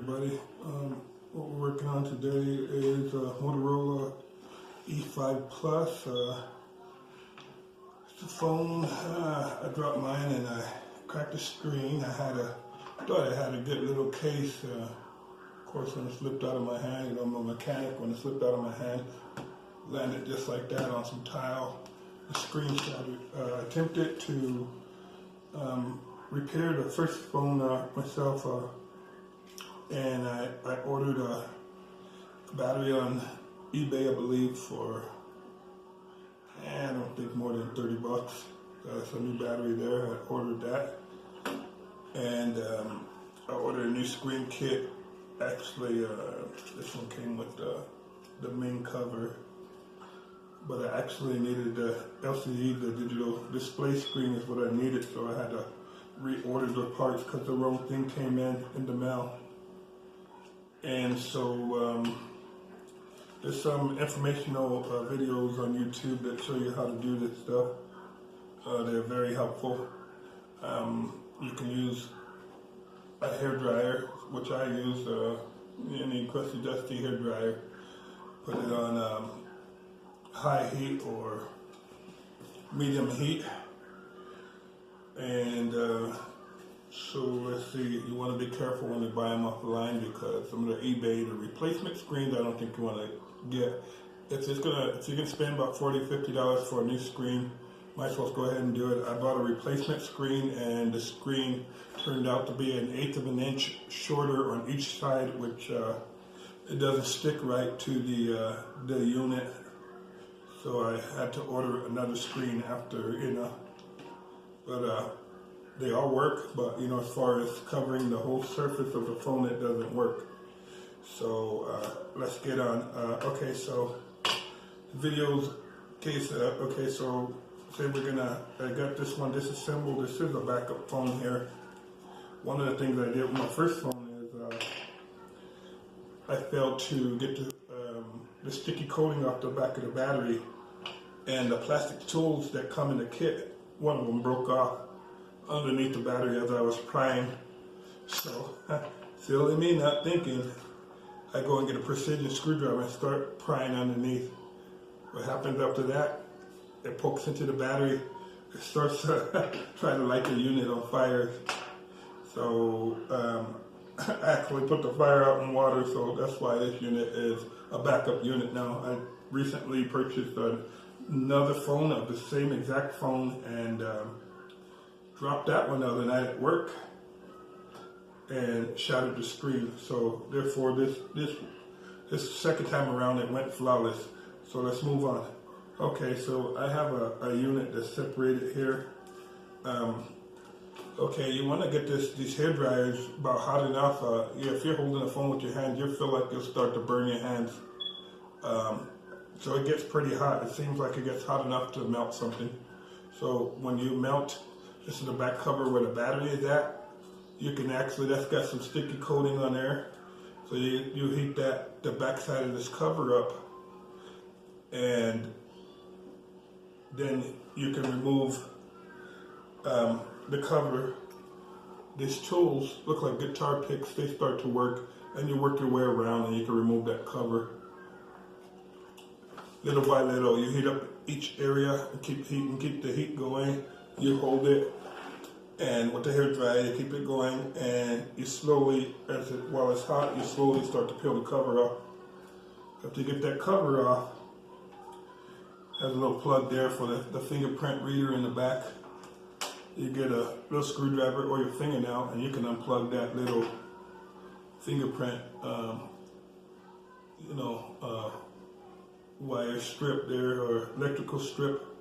everybody. What we're working on today is Motorola E5 Plus. It's a phone. I dropped mine and I cracked the screen. Thought I had a good little case. Of course, when it slipped out of my hand, you know, I'm a mechanic. When it slipped out of my hand, landed just like that on some tile. The screen shattered. I attempted to repair the first phone myself, and I ordered a battery on eBay, I believe, for I don't think more than $30. It's a new battery there. I ordered that, and I ordered a new screen kit. Actually, this one came with the main cover, but I actually needed the LCD, the digital display screen is what I needed, so I had to reorder the parts because the wrong thing came in the mail. And so there's some informational videos on YouTube that show you how to do this stuff. They're very helpful. You can use a hairdryer, which I use, any crusty dusty hairdryer. Put it on high heat or medium heat, and so let's see, you want to be careful when you buy them off the line, because some of the eBay, the replacement screens, I don't think you want to get. If you're gonna spend about $40–50 for a new screen, might as well go ahead and do it. I bought a replacement screen, and the screen turned out to be 1/8 of an inch shorter on each side, which it doesn't stick right to the unit. So I had to order another screen after, but they all work, but as far as covering the whole surface of the phone, it doesn't work. So let's get on. Okay, so videos case. Okay, so say I got this one disassembled. This is a backup phone here. One of the things I did with my first phone is I failed to get the sticky coating off the back of the battery, and the plastic tools that come in the kit, one of them broke off underneath the battery as I was prying. So, silly me not thinking, I go and get a precision screwdriver and start prying underneath. What happens after that? It pokes into the battery. It starts trying to light the unit on fire. So, I actually put the fire out in water, so that's why this unit is a backup unit now. I recently purchased another phone of the same exact phone, and dropped that one the other night at work and shattered the screen. So therefore this second time around it went flawless. So let's move on. Okay, so I have a unit that's separated here. Okay, you want to get these hair dryers about hot enough. If you're holding a phone with your hand, you'll feel like you'll start to burn your hands. So it gets pretty hot. It seems like it gets hot enough to melt something. So when you melt, this is the back cover where the battery is at. You can actually, that's got some sticky coating on there. So you heat the back side of this cover up, and then you can remove the cover. These tools look like guitar picks. They start to work, and you work your way around and you can remove that cover. Little by little, you heat up each area and keep the heat going. You hold it, and with the hair dryer, you keep it going, and you slowly, while it's hot, you slowly start to peel the cover off. After you get that cover off, has a little plug there for the fingerprint reader in the back. You get a little screwdriver or your fingernail, and you can unplug that little fingerprint, wire strip there, or electrical strip.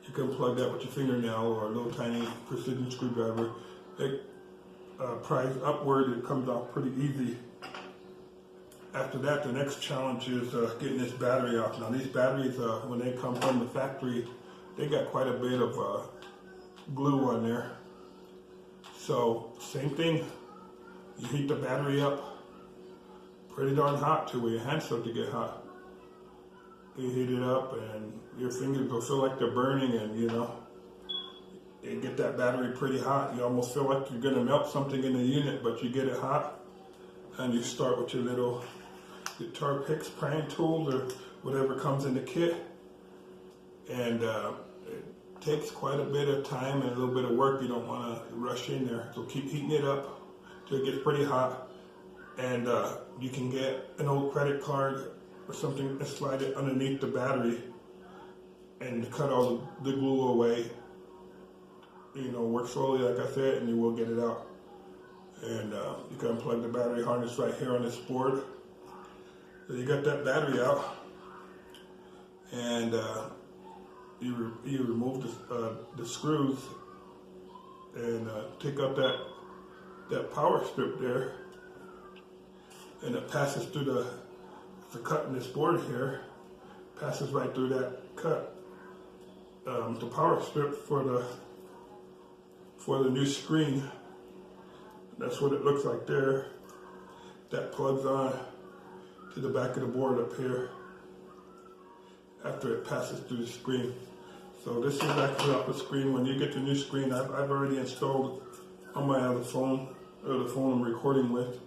You can plug that with your fingernail or a little tiny precision screwdriver. It pries upward, it comes off pretty easy. After that, the next challenge is getting this battery off. Now these batteries, when they come from the factory, they got quite a bit of glue on there. So same thing, you heat the battery up pretty darn hot to where your hands start to get hot. You heat it up and your fingers will feel like they're burning, and you get that battery pretty hot. You almost feel like you're going to melt something in the unit, but you get it hot. and you start with your little guitar picks, prying tools, or whatever comes in the kit. And it takes quite a bit of time and a little bit of work. You don't want to rush in there. So keep heating it up till it gets pretty hot. And you can get an old credit card or something and slide it underneath the battery and cut all the glue away. You know, work slowly, like I said, and you will get it out. And you can unplug the battery harness right here on this board. So you got that battery out, and you remove the screws and take out that power strip there, and it passes through the cut in this board here, passes right through that cut. The power strip for the new screen. That's what it looks like there. That plugs on to the back of the board up here after it passes through the screen. So this is actually off the screen. When you get the new screen, I've already installed on my other phone, or the phone I'm recording with.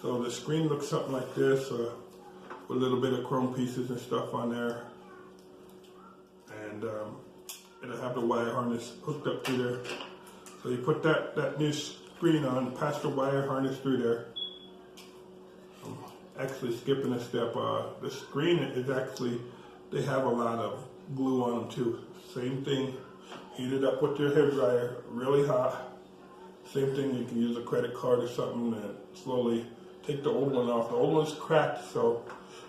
So the screen looks something like this, with a little bit of chrome pieces and stuff on there. And it'll have the wire harness hooked up through there. So you put that new screen on, pass the wire harness through there. I'm actually skipping a step. The screen is actually, they have a lot of glue on them too. Same thing, heat it up with your hair dryer, really hot. Same thing, you can use a credit card or something and slowly take the old one off. The old one's cracked, so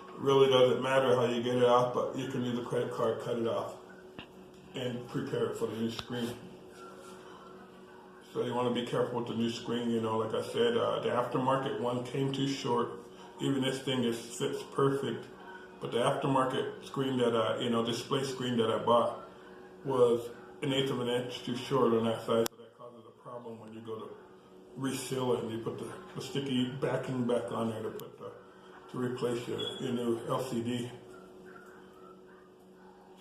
it really doesn't matter how you get it off, but you can use a credit card, cut it off, and prepare it for the new screen. So you want to be careful with the new screen. You know, like I said, the aftermarket one came too short. Even this thing fits perfect, but the aftermarket screen that display screen that I bought was 1/8 of an inch too short on that side. So that causes a problem when you go to reseal it and you put the sticky backing back on there to replace your new LCD.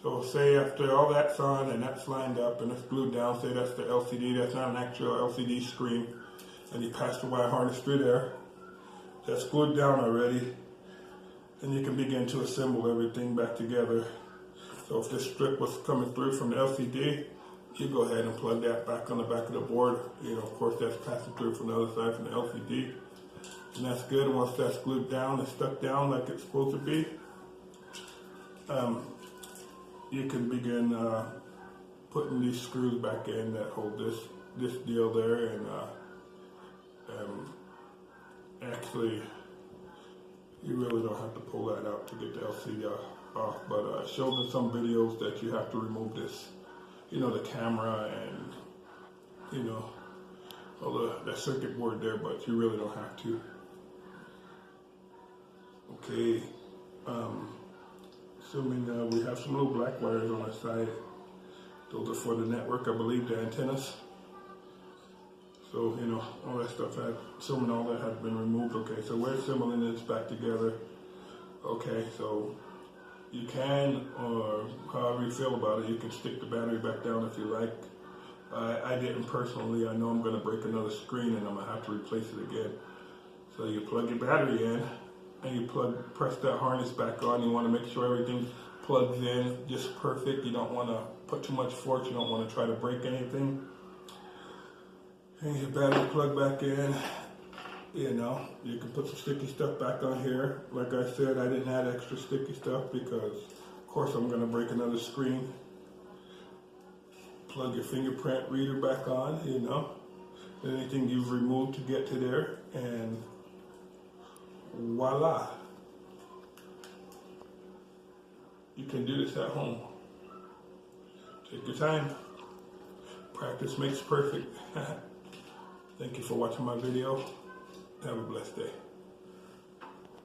So say after all that's on and that's lined up and it's glued down, say that's the LCD, that's not an actual LCD screen, and you pass the wire harness through there, that's glued down already, and you can begin to assemble everything back together. So if this strip was coming through from the LCD, you go ahead and plug that back on the back of the board. You know, of course that's passing through from the other side from the LCD, and that's good. And once that's glued down and stuck down like it's supposed to be, you can begin putting these screws back in that hold this deal there, and actually you really don't have to pull that out to get the LCD off, but it shows in some videos that you have to remove this, you know, the camera and, you know, all the circuit board there, but you really don't have to. Okay. Assuming we have some little black wires on the side. Those are for the network, I believe, the antennas. So, you know, all that stuff, assuming all that has been removed. Okay, so we're assembling this back together. Okay, so you can, or however you feel about it, you can stick the battery back down if you like. I didn't personally. I know I'm going to break another screen and I'm going to have to replace it again. So you plug your battery in, and you press that harness back on. You want to make sure everything plugs in just perfect. You don't want to put too much force. You don't want to try to break anything. And your battery plug back in. You know, you can put some sticky stuff back on here. Like I said, I didn't add extra sticky stuff because, of course, I'm going to break another screen. Plug your fingerprint reader back on, you know. Anything you've removed to get to there, and voila. You can do this at home. Take your time. Practice makes perfect. Thank you for watching my video. Have a blessed day.